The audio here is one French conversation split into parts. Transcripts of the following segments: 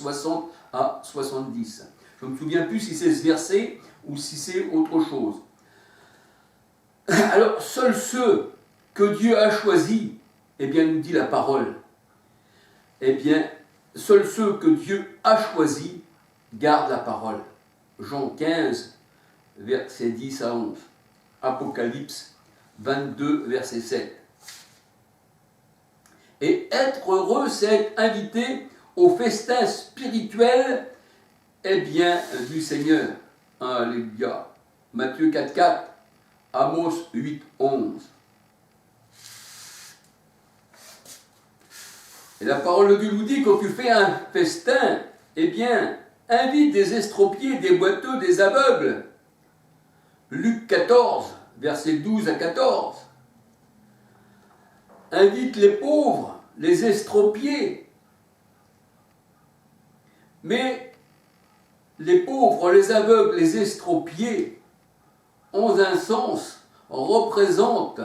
60 à 70. Je ne me souviens plus si c'est ce verset ou si c'est autre chose. Alors, seuls ceux que Dieu a choisis, eh bien, nous dit la parole, eh bien, seuls ceux que Dieu a choisis gardent la parole. Jean 15, versets 10 à 11. Apocalypse 22, verset 7. Et être heureux, c'est être invité au festin spirituel, eh bien, du Seigneur. Alléluia. Matthieu 4, 4, Amos 8, 11. Et la parole de Dieu nous dit, quand tu fais un festin, eh bien, invite des estropiés, des boiteux, des aveugles. Luc 14, versets 12 à 14. Invite les pauvres, les estropiés. Mais les pauvres, les aveugles, les estropiés, ont un sens, représentent,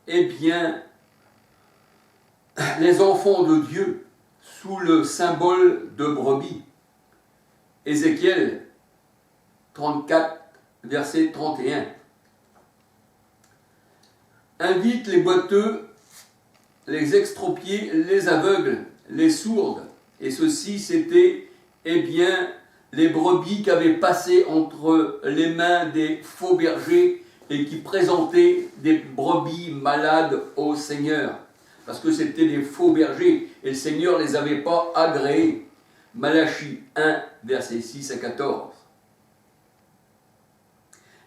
eh bien, les enfants de Dieu sous le symbole de brebis. Ézéchiel 34, verset 31. Invite les boiteux, les extropiés, les aveugles, les sourdes. Et ceci, c'était, eh bien, les brebis qui avaient passé entre les mains des faux bergers et qui présentaient des brebis malades au Seigneur. Parce que c'était des faux bergers et le Seigneur ne les avait pas agréés. Malachie 1, versets 6 à 14.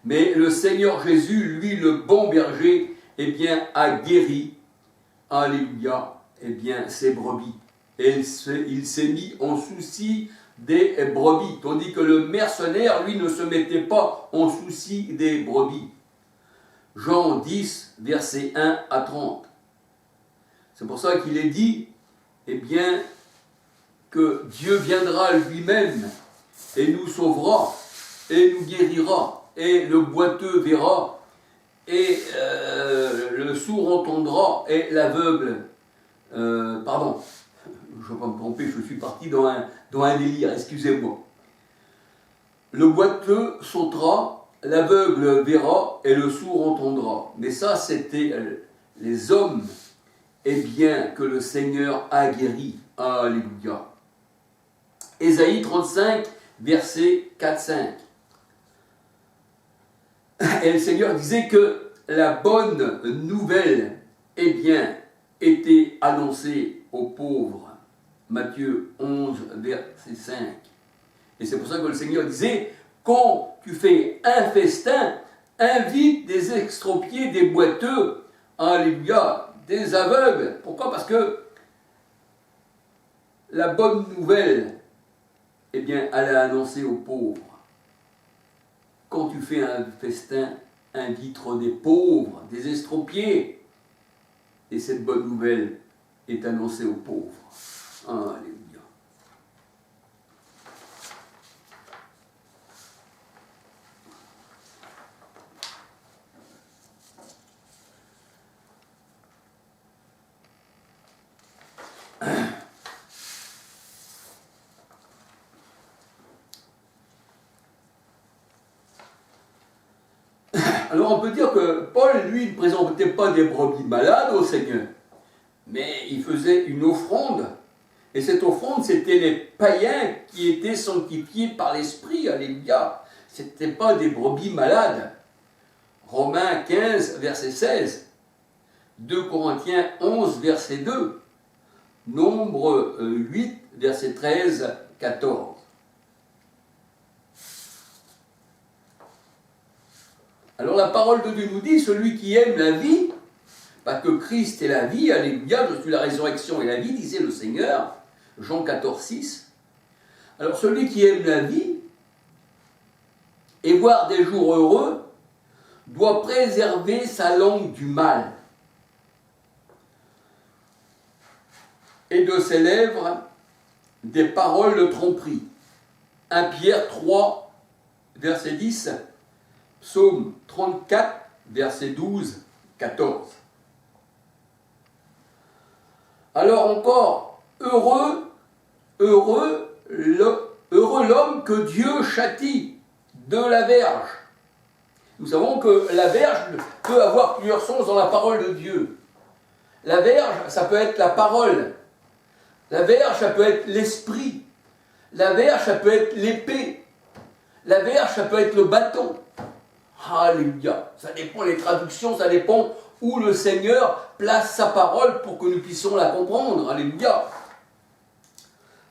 Mais le Seigneur Jésus, lui, le bon berger, eh bien, a guéri, alléluia, eh bien, ses brebis. Et il s'est mis en souci des brebis, tandis que le mercenaire, lui, ne se mettait pas en souci des brebis. Jean 10, versets 1 à 30. C'est pour ça qu'il est dit, eh bien, que Dieu viendra lui-même et nous sauvera et nous guérira, et le boiteux verra, et le sourd entendra, et l'aveugle, pardon, je ne vais pas me tromper, je suis parti dans un délire, excusez-moi. Le boiteux sautera, l'aveugle verra, et le sourd entendra. Mais ça, c'était les hommes, eh bien, que le Seigneur a guéris. Alléluia. Ésaïe 35, versets 4-5. Et le Seigneur disait que la bonne nouvelle, eh bien, était annoncée aux pauvres. Matthieu 11, verset 5. Et c'est pour ça que le Seigneur disait, quand tu fais un festin, invite des extropiés, des boiteux, alléluia, des aveugles. Pourquoi? Parce que la bonne nouvelle, eh bien, elle est annoncée aux pauvres. Quand tu fais un festin, invite des pauvres, des estropiés. Et cette bonne nouvelle est annoncée aux pauvres. Alléluia. Alors on peut dire que Paul, lui, ne présentait pas des brebis malades au Seigneur, mais il faisait une offrande. Et cette offrande, c'était les païens qui étaient sanctifiés par l'Esprit, alléluia. Ce n'étaient pas des brebis malades. Romains 15, verset 16. 2 Corinthiens 11, verset 2. Nombre 8, verset 13, 14. Alors la parole de Dieu nous dit, celui qui aime la vie, parce que Christ est la vie, alléluia, je suis la résurrection et la vie, disait le Seigneur, Jean 14, 6. Alors celui qui aime la vie et voir des jours heureux, doit préserver sa langue du mal et de ses lèvres des paroles de tromperie. 1 Pierre 3, verset 10, Psaume 34, verset 12, 14. Alors encore, heureux Heureux l'homme que Dieu châtie de la verge. Nous savons que la verge peut avoir plusieurs sens dans la parole de Dieu. La verge, ça peut être la parole. La verge, ça peut être l'esprit. La verge, ça peut être l'épée. La verge, ça peut être le bâton. Alléluia. Ça dépend des traductions, ça dépend où le Seigneur place sa parole pour que nous puissions la comprendre. Alléluia.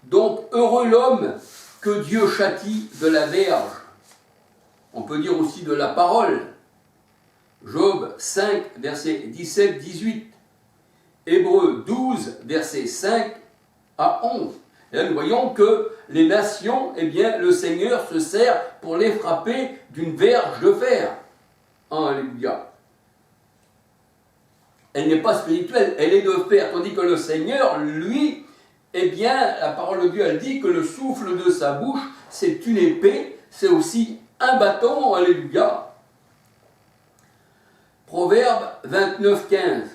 Donc, heureux l'homme que Dieu châtie de la verge. On peut dire aussi de la parole. Job 5, versets 17-18. Hébreux 12, versets 5 à 11. Et là, nous voyons que les nations, eh bien, le Seigneur se sert pour les frapper d'une verge de fer. Alléluia. Elle n'est pas spirituelle, elle est de fer. Tandis que le Seigneur, lui, eh bien, la parole de Dieu, elle dit que le souffle de sa bouche, c'est une épée, c'est aussi un bâton. Alléluia. Proverbe 29, 15.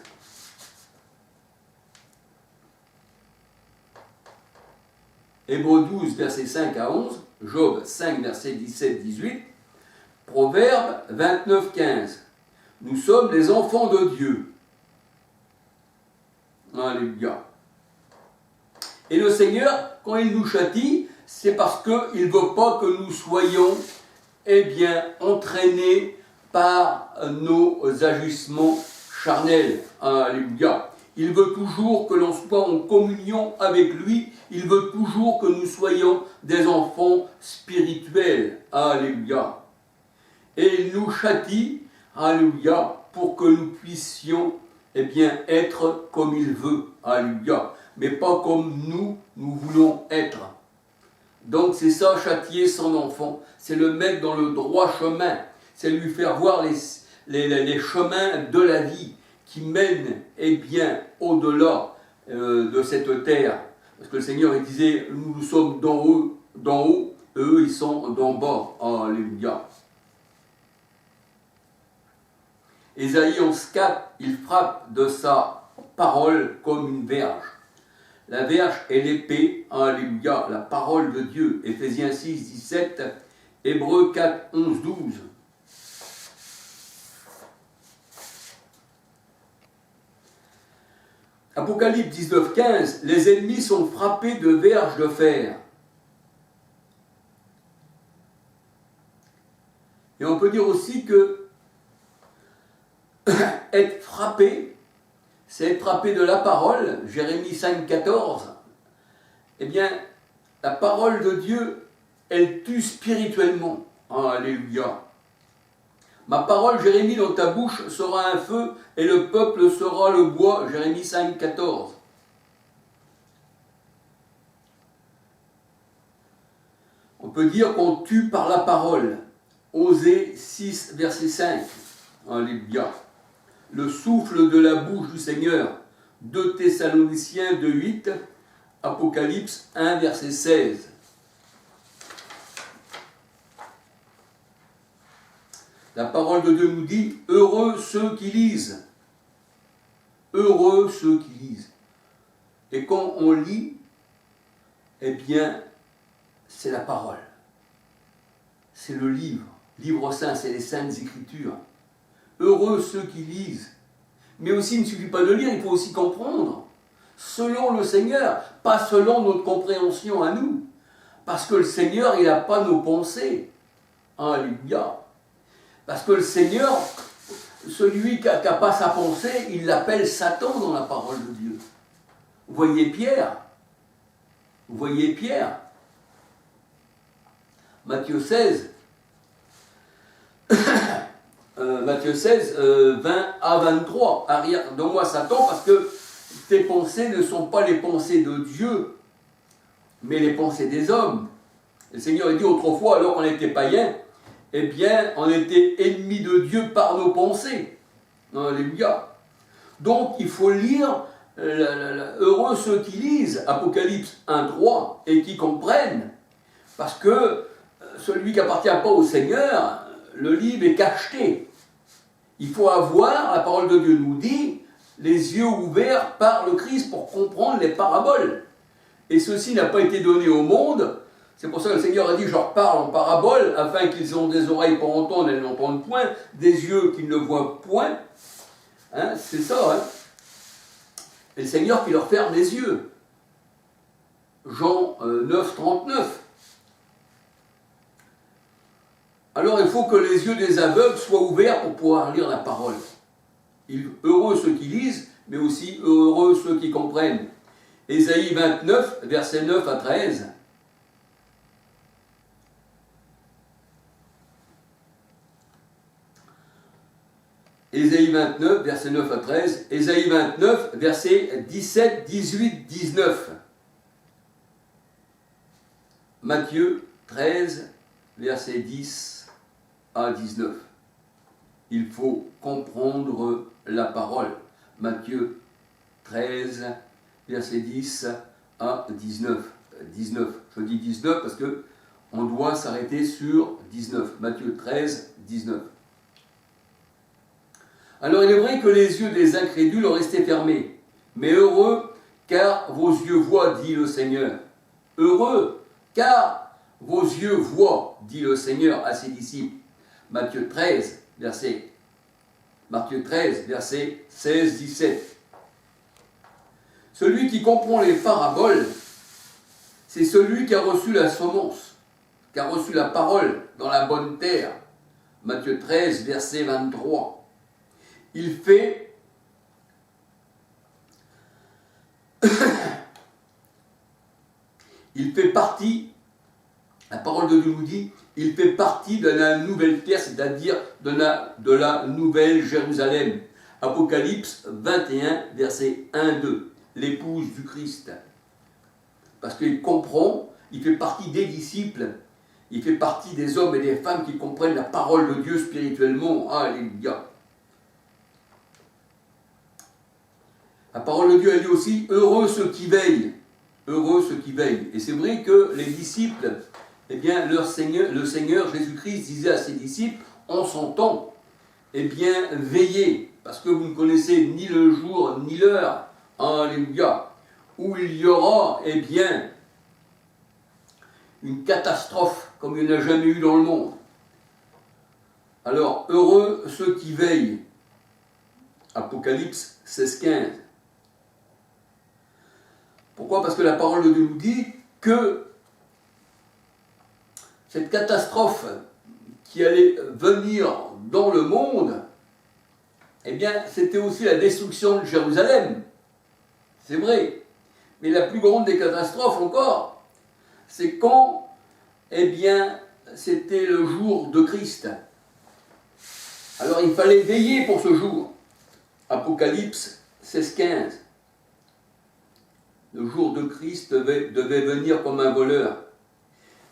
Hébreux 12, versets 5 à 11, Job 5, versets 17-18, Proverbe 29, 15. Nous sommes les enfants de Dieu. Alléluia. Et le Seigneur, quand il nous châtie, c'est parce qu'il ne veut pas que nous soyons, eh bien, entraînés par nos agissements charnels. Alléluia. Il veut toujours que l'on soit en communion avec lui. Il veut toujours que nous soyons des enfants spirituels. Alléluia. Et il nous châtie, alléluia, pour que nous puissions, eh bien, être comme il veut. Alléluia. Mais pas comme nous voulons être. Donc c'est ça, châtier son enfant. C'est le mettre dans le droit chemin. C'est lui faire voir les chemins de la vie qui mènent, eh bien, au-delà de cette terre. Parce que le Seigneur, il disait, nous sommes d'en haut, eux, ils sont d'en bas. Alléluia. Ésaïe 11,4, il frappe de sa parole comme une verge. La verge est l'épée, alléluia, la parole de Dieu. Éphésiens 6, 17, Hébreux 4, 11, 12. Apocalypse 19, 15, les ennemis sont frappés de verges de fer. Et on peut dire aussi que être frappé, c'est être frappé de la parole, Jérémie 5, 14. Eh bien, la parole de Dieu, elle tue spirituellement. Alléluia. Ma parole, Jérémie, dans ta bouche sera un feu, et le peuple sera le bois, Jérémie 5, 14. On peut dire qu'on tue par la parole. Osée 6, verset 5. Alléluia. Le souffle de la bouche du Seigneur. 2 Thessaloniciens 2, 8. Apocalypse 1, verset 16. La parole de Dieu nous dit, heureux ceux qui lisent. Heureux ceux qui lisent. Et quand on lit, eh bien, c'est la parole. C'est le livre. Livre saint, c'est les saintes écritures. Heureux ceux qui lisent. Mais aussi, il ne suffit pas de lire, il faut aussi comprendre. Selon le Seigneur, pas selon notre compréhension à nous. Parce que le Seigneur, il n'a pas nos pensées. Alléluia. Parce que le Seigneur, celui qui n'a pas sa pensée, il l'appelle Satan dans la parole de Dieu. Vous voyez Pierre. Vous voyez Pierre. Matthieu 16. Matthieu 16, 20 à 23. Arrière de moi Satan, parce que tes pensées ne sont pas les pensées de Dieu, mais les pensées des hommes. Le Seigneur dit autrefois, alors qu'on était païens, eh bien, on était ennemis de Dieu par nos pensées. Alléluia. Donc, il faut lire, heureux ceux qui lisent Apocalypse 1, 3, et qui comprennent, parce que celui qui n'appartient pas au Seigneur, le livre est cacheté. Il faut avoir, la parole de Dieu nous dit, les yeux ouverts par le Christ pour comprendre les paraboles. et ceci n'a pas été donné au monde. C'est pour ça que le Seigneur a dit, je leur parle en parabole, afin qu'ils aient des oreilles pour entendre et n'entendent point, des yeux qu'ils ne voient point. Hein, c'est ça, hein. Et le Seigneur qui leur ferme les yeux. Jean 9, 39. Alors il faut que les yeux des aveugles soient ouverts pour pouvoir lire la parole. Heureux ceux qui lisent, mais aussi heureux ceux qui comprennent. Ésaïe 29, versets 9 à 13. Ésaïe 29, versets 9 à 13. Ésaïe 29, versets 17, 18, 19. Matthieu 13, versets 10 à 19. Il faut comprendre la parole. Matthieu 13, versets 10 à 19. 19. Je dis 19 parce que on doit s'arrêter sur 19. Matthieu 13, 19. Alors il est vrai que les yeux des incrédules ont resté fermés. Mais heureux, car vos yeux voient, dit le Seigneur. Heureux, car vos yeux voient, dit le Seigneur à ses disciples. Matthieu 13, verset 16-17. Celui qui comprend les paraboles, c'est celui qui a reçu la semence, qui a reçu la parole dans la bonne terre. Matthieu 13, verset 23. Il fait partie, la parole de Dieu nous dit, il fait partie de la nouvelle terre, c'est-à-dire de la nouvelle Jérusalem. Apocalypse 21, verset 1-2, l'épouse du Christ. Parce qu'il comprend, il fait partie des disciples, il fait partie des hommes et des femmes qui comprennent la parole de Dieu spirituellement. Alléluia. La parole de Dieu, elle dit aussi, heureux ceux qui veillent. Heureux ceux qui veillent. Et c'est vrai que les disciples, eh bien, le Seigneur Jésus-Christ disait à ses disciples, en son temps, eh bien, veillez, parce que vous ne connaissez ni le jour ni l'heure, alléluia, où il y aura, eh bien, une catastrophe comme il n'y en a jamais eu dans le monde. Alors, heureux ceux qui veillent. Apocalypse 16-15. Pourquoi? Parce que la parole de Dieu nous dit que cette catastrophe qui allait venir dans le monde, eh bien, c'était aussi la destruction de Jérusalem. C'est vrai. Mais la plus grande des catastrophes encore, c'est quand, eh bien, c'était le jour de Christ. Alors, il fallait veiller pour ce jour. Apocalypse 16-15. Le jour de Christ devait venir comme un voleur.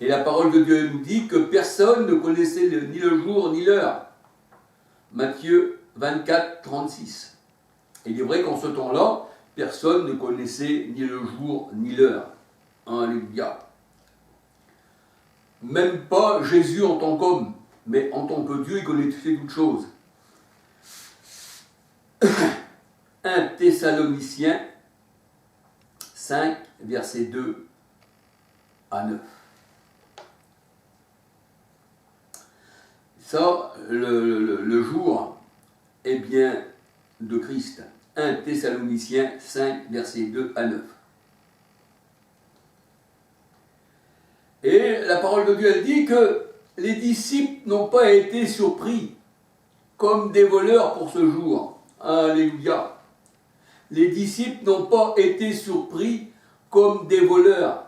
Et la parole de Dieu nous dit que personne ne connaissait ni le jour ni l'heure. Matthieu 24, 36. Et il est vrai qu'en ce temps-là, personne ne connaissait ni le jour ni l'heure. Alléluia. Même pas Jésus en tant qu'homme, mais en tant que Dieu, il connaissait toutes choses. 1 Thessaloniciens 5, versets 2 à 9. Ça, le jour, eh bien, de Christ. 1 Thessaloniciens 5, versets 2 à 9. Et la parole de Dieu, elle dit que les disciples n'ont pas été surpris comme des voleurs pour ce jour. Alléluia. Les disciples n'ont pas été surpris comme des voleurs.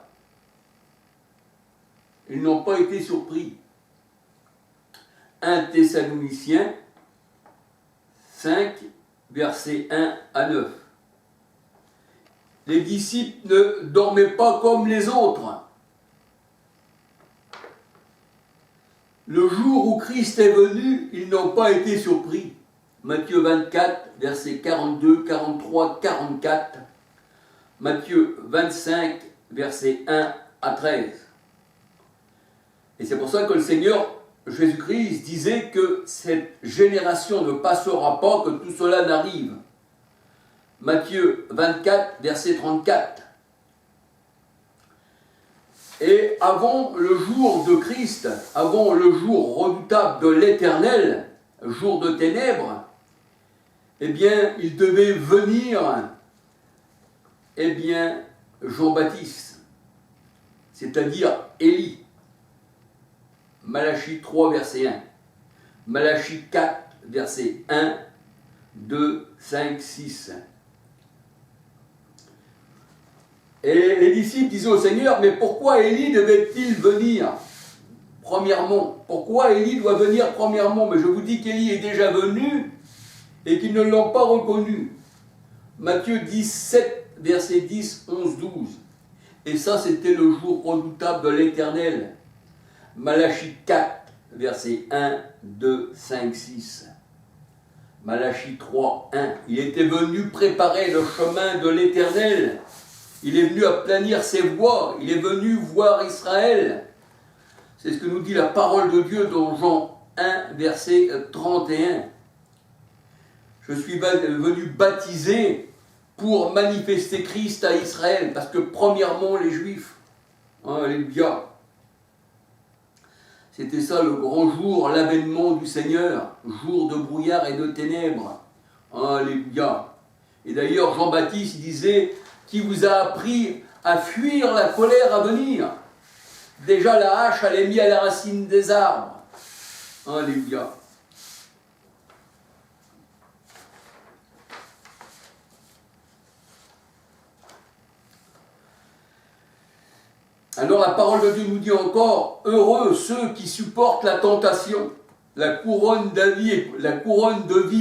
Ils n'ont pas été surpris. 1 Thessaloniciens 5, versets 1 à 9. Les disciples ne dormaient pas comme les autres. Le jour où Christ est venu, ils n'ont pas été surpris. Matthieu 24, versets 42, 43, 44. Matthieu 25, versets 1 à 13. Et c'est pour ça que le Seigneur Jésus-Christ disait que cette génération ne passera pas, que tout cela n'arrive. Matthieu 24, verset 34. Et avant le jour de Christ, avant le jour redoutable de l'Éternel, jour de ténèbres, eh bien, il devait venir, eh bien, Jean-Baptiste, c'est-à-dire Élie. Malachie 3, verset 1. Malachie 4, verset 1, 2, 5, 6. Et les disciples disaient au Seigneur, mais pourquoi Élie devait-il venir premièrement? Pourquoi Élie doit venir premièrement? Mais je vous dis qu'Élie est déjà venu et qu'ils ne l'ont pas reconnu. Matthieu 17, verset 10, 11, 12. Et ça, c'était le jour redoutable de l'Éternel. Malachie 4, verset 1, 2, 5, 6. Malachie 3, 1. Il était venu préparer le chemin de l'Éternel. Il est venu aplanir ses voies. Il est venu voir Israël. C'est ce que nous dit la parole de Dieu dans Jean 1, verset 31. Je suis venu baptiser pour manifester Christ à Israël. Parce que premièrement, les Juifs, alléluia, c'était ça le grand jour, l'avènement du Seigneur, jour de brouillard et de ténèbres. Alléluia. Et d'ailleurs, Jean-Baptiste disait, qui vous a appris à fuir la colère à venir. Déjà la hache, elle est mise à la racine des arbres. Alléluia. Alors la parole de Dieu nous dit encore, heureux ceux qui supportent la tentation, la couronne de vie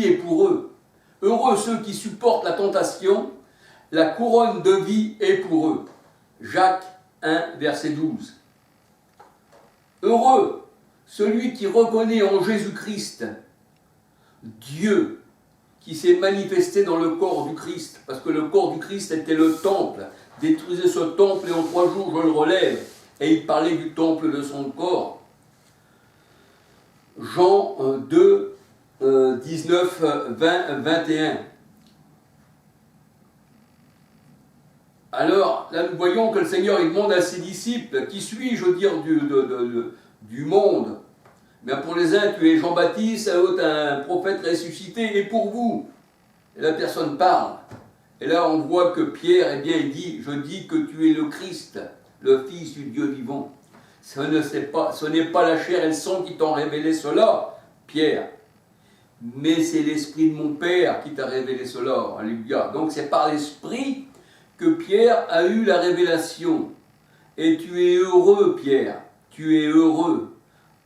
est pour eux. Heureux ceux qui supportent la tentation, la couronne de vie est pour eux. Jacques 1, verset 12. Heureux celui qui reconnaît en Jésus-Christ Dieu qui s'est manifesté dans le corps du Christ, parce que le corps du Christ était le temple. Détruisez ce temple et en 3 jours je le relève. Et il parlait du temple de son corps. Jean 2, 19, 20, 21. Alors, là nous voyons que le Seigneur il demande à ses disciples, qui suis-je dire du monde? Mais pour les uns, tu es Jean-Baptiste, à l'autre un prophète ressuscité, et pour vous? Et la personne parle. Et là, on voit que Pierre, eh bien, il dit, je dis que tu es le Christ, le Fils du Dieu vivant. Ce n'est pas la chair et le sang qui t'ont révélé cela, Pierre, mais c'est l'Esprit de mon Père qui t'a révélé cela. Alléluia. Donc c'est par l'Esprit que Pierre a eu la révélation. Et tu es heureux, Pierre, tu es heureux,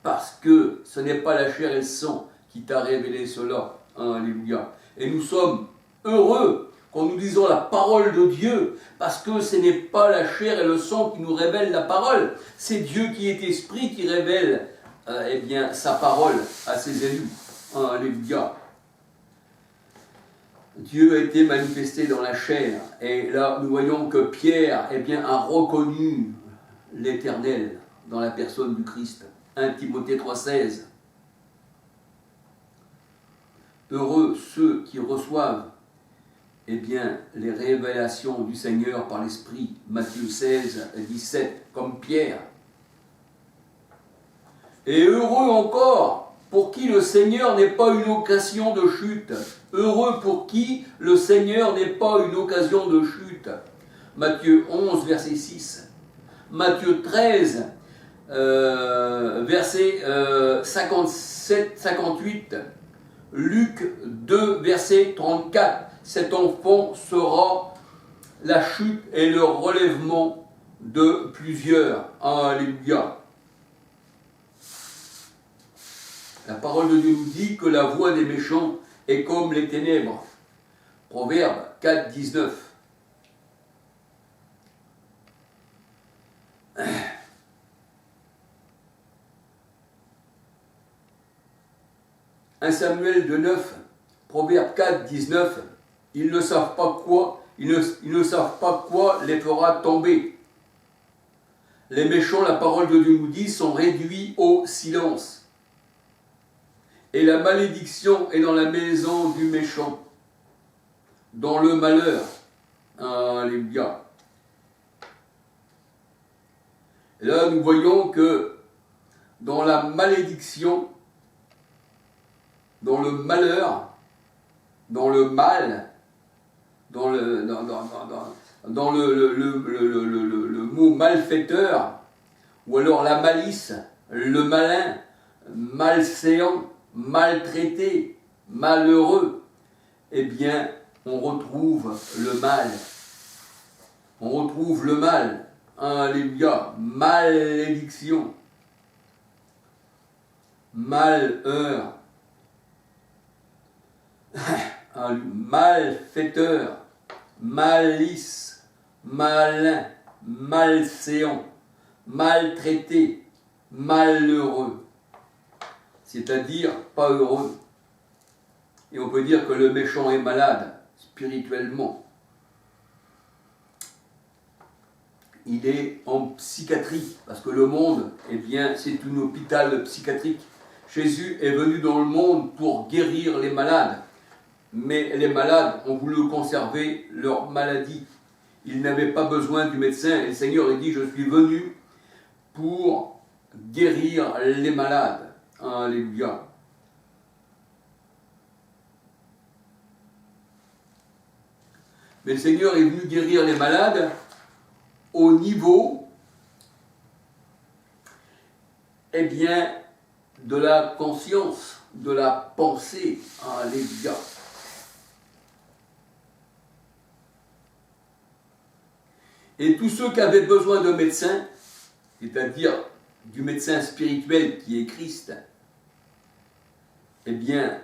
parce que ce n'est pas la chair et le sang qui t'a révélé cela. Alléluia. Et nous sommes heureux quand nous disons la parole de Dieu, parce que ce n'est pas la chair et le sang qui nous révèlent la parole, c'est Dieu qui est esprit qui révèle eh bien, sa parole à ses élus. Alléluia. Dieu a été manifesté dans la chair, et là nous voyons que Pierre eh bien, a reconnu l'Éternel dans la personne du Christ. 1 Timothée 3,16. Heureux ceux qui reçoivent eh bien, les révélations du Seigneur par l'Esprit, Matthieu 16, 17, comme Pierre. Et heureux encore, pour qui le Seigneur n'est pas une occasion de chute. Heureux pour qui le Seigneur n'est pas une occasion de chute. Matthieu 11, verset 6. Matthieu 13, verset 57, 58. Luc 2, verset 34. Cet enfant sera la chute et le relèvement de plusieurs. Alléluia. La parole de Dieu nous dit que la voie des méchants est comme les ténèbres. Proverbe 4, 19. 1 Samuel 2, 9, Proverbe 4, 19. Ils ne savent pas quoi les fera tomber. Les méchants, la parole de Dieu nous dit, sont réduits au silence. Et la malédiction est dans la maison du méchant, dans le malheur. Alléluia. Et là, nous voyons que dans la malédiction, dans le malheur, dans le mal, dans le mot malfaiteur, ou alors la malice, le malin, malséant, maltraité, malheureux, eh bien, on retrouve le mal. On retrouve le mal. Alléluia. Malédiction. Malheur. Malfaiteur. Malice. Malin. Malséant. Maltraité. Malheureux. C'est-à-dire pas heureux. Et on peut dire que le méchant est malade, spirituellement. Il est en psychiatrie, parce que le monde, eh bien, c'est un hôpital psychiatrique. Jésus est venu dans le monde pour guérir les malades. Mais les malades ont voulu conserver leur maladie. Ils n'avaient pas besoin du médecin. Et le Seigneur a dit, je suis venu pour guérir les malades. Alléluia. Mais le Seigneur est venu guérir les malades au niveau, eh bien, de la conscience, de la pensée. Alléluia. Et tous ceux qui avaient besoin de médecin, c'est-à-dire du médecin spirituel qui est Christ, eh bien,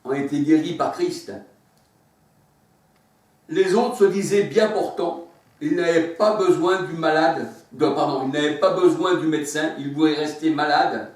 ont été guéris par Christ. Les autres se disaient bien portants, ils n'avaient pas besoin du malade, ils n'avaient pas besoin du médecin, ils voulaient rester malades.